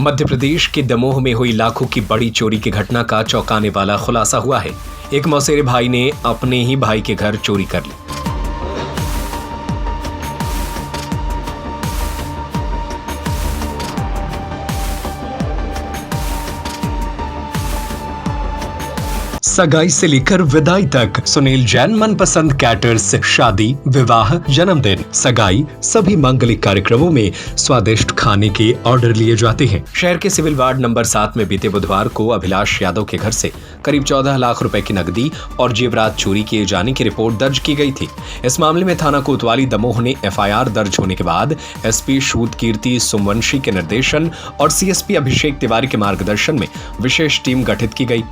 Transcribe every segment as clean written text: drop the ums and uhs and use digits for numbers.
मध्य प्रदेश के दमोह में हुई लाखों की बड़ी चोरी की घटना का चौंकाने वाला खुलासा हुआ है। एक मौसेरे भाई ने अपने ही भाई के घर चोरी कर ली। सगाई से लेकर विदाई तक सुनील जैन मनपसंद कैटर्स शादी, विवाह, जन्मदिन, सगाई सभी मांगलिक कार्यक्रमों में स्वादिष्ट खाने के ऑर्डर लिए जाते हैं। शहर के सिविल वार्ड नंबर 7 में बीते बुधवार को अभिलाष यादव के घर से करीब 14 लाख रुपए की नकदी और जेवरात चोरी किए जाने की रिपोर्ट दर्ज की गई थी। इस मामले में थाना कोतवाली दमोह ने FIR दर्ज होने के बाद SP शूद कीर्ति सोमवंशी के निर्देशन और CSP अभिषेक तिवारी के मार्गदर्शन में विशेष टीम गठित की गई।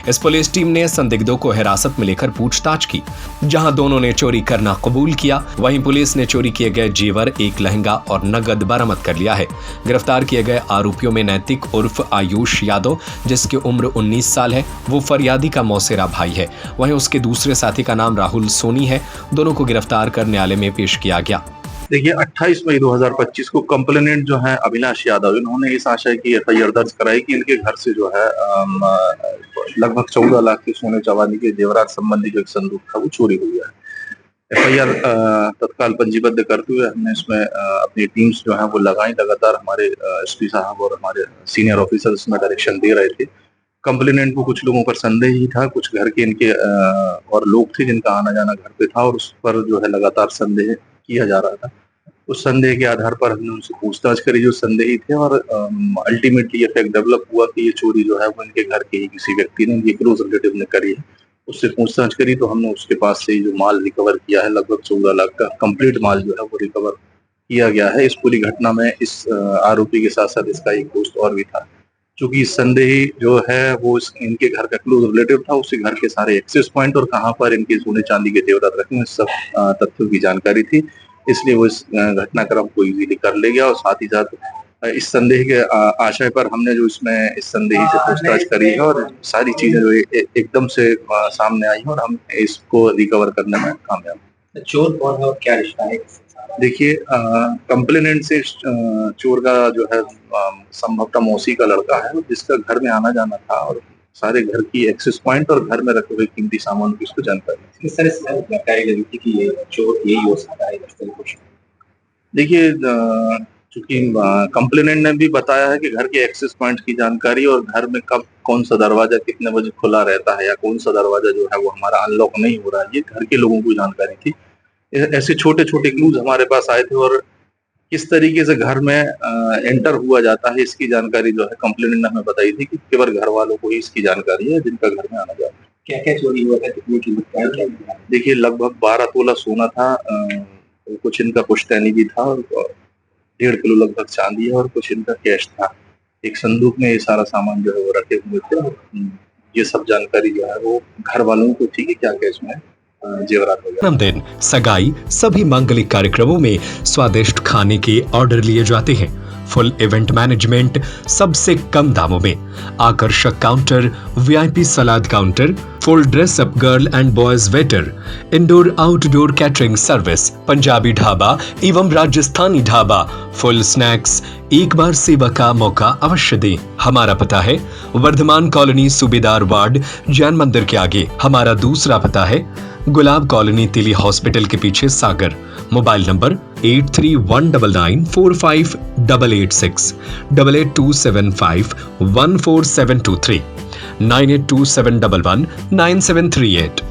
इस पुलिस टीम ने संदिग्धों को हिरासत में लेकर पूछताछ की, जहां दोनों ने चोरी करना कबूल किया। वहीं पुलिस ने चोरी किए गए जेवर, एक लहंगा और नगद बरामद कर लिया है। गिरफ्तार किए गए आरोपियों में नैतिक उर्फ आयुष यादव, जिसकी उम्र 19 साल है, वो फरियादी का मौसेरा भाई है। वहीं उसके दूसरे साथी का नाम राहुल सोनी है। दोनों को गिरफ्तार कर न्यायालय में पेश किया गया। देखिए 28 मई 2025 को कंप्लेनेंट जो है अभिलाष यादव, इन्होंने इस आशय की FIR दर्ज कराई कि इनके घर से जो है लगभग 14 लाख के सोने चांदी के जेवरात संबंधी जो एक संदूक था वो चोरी हो गया है। FIR तत्काल पंजीबद्ध करते हुए हमने इसमें अपनी टीम्स जो है वो लगाई। लगातार हमारे SP साहब और हमारे सीनियर ऑफिसर इसमें डायरेक्शन दे रहे थे। कंप्लेनेंट को कुछ लोगों पर संदेह ही था, कुछ घर के इनके और लोग थे जिनका आना जाना घर पे था और उस पर जो है लगातार संदेह किया जा रहा था। उस संदेह के आधार पर हमने उनसे पूछताछ करी जो संदेही थे और अल्टीमेटली ये फैक्ट डेवलप हुआ कि ये चोरी जो है वो इनके घर के ही किसी व्यक्ति ने, ये क्लोज रिलेटिव ने करी है। उससे पूछताछ करी तो हमने उसके पास से जो माल रिकवर किया है लगभग 14 लाख का कंप्लीट माल जो है वो रिकवर किया गया है। इस पूरी घटना में इस आरोपी के साथ साथ इसका एक दोस्त और भी था। चूंकि संदेही जो है वो इनके घर का क्लोज रिलेटिव था, उससे घर के सारे एक्सेस पॉइंट और कहाँ पर इनके सोने चांदी के जेवरात रखे हैं सब तथ्यों की जानकारी थी, इसलिए वो इस घटनाक्रम को इजीली कर ले गया। और साथ ही साथ इस संदेह के आशय पर हमने जो इसमें इस संदेही से पूछताछ करी है और सारी चीजें जो एकदम से सामने आई है और हम इसको रिकवर करने में कामयाब। चोर कौन है और क्या रिश्ता है? देखिए कंप्लेनेंट से चोर का जो है संभवतः मौसी का लड़का है जिसका घर में आना जाना था और सारे घर की एक्सेस पॉइंट और घर में रखे हुए कीमती सामान की उसको जानकारी। किस तरह से जानकारी लगी थी कि ये चोर यही हो सकता है? देखिए चूंकि कंप्लेनेंट ने भी बताया है कि घर के एक्सेस पॉइंट की जानकारी और घर में कब कौन सा दरवाजा कितने बजे खुला रहता है या कौन सा दरवाजा जो है वो हमारा अनलॉक नहीं हो रहा है, ये घर के लोगों को जानकारी थी। ऐसे छोटे छोटे क्लूज हमारे पास आए थे और किस तरीके से घर में एंटर हुआ जाता है इसकी जानकारी जो है कंप्लेनेंट ने हमें बताई थी कि केवल घर वालों को ही इसकी जानकारी है जिनका घर में आना जाता है। क्या क्या चोरी हुआ था, कितनी कीमत का? देखिए लगभग 12 तोला सोना था, कुछ इनका पुश्तैनी भी था और 1.5 किलो लगभग चांदी है और कुछ इनका कैश था। एक संदूक में ये सारा सामान जो है वो रखे हुए थे और ये सब जानकारी जो है वो घर वालों को थी कि क्या कैश में जन्मदिन, सगाई सभी मांगलिक कार्यक्रमों में स्वादिष्ट खाने के ऑर्डर लिए जाते हैं। फुल इवेंट मैनेजमेंट सबसे कम दामों में, आकर्षक counter, VIP salad counter, full dress up girl and boys waiter, indoor outdoor catering service, Punjabi dhaba एवं राजस्थानी ढाबा, फुल स्नैक्स। एक बार सेवा का मौका अवश्य दें। हमारा पता है वर्धमान कॉलोनी, सूबेदार वार्ड, जैन मंदिर के आगे। हमारा दूसरा पता है गुलाब कॉलोनी, तिली हॉस्पिटल के पीछे, सागर। Mobile number 8319458886, 8827514723, 9827119738।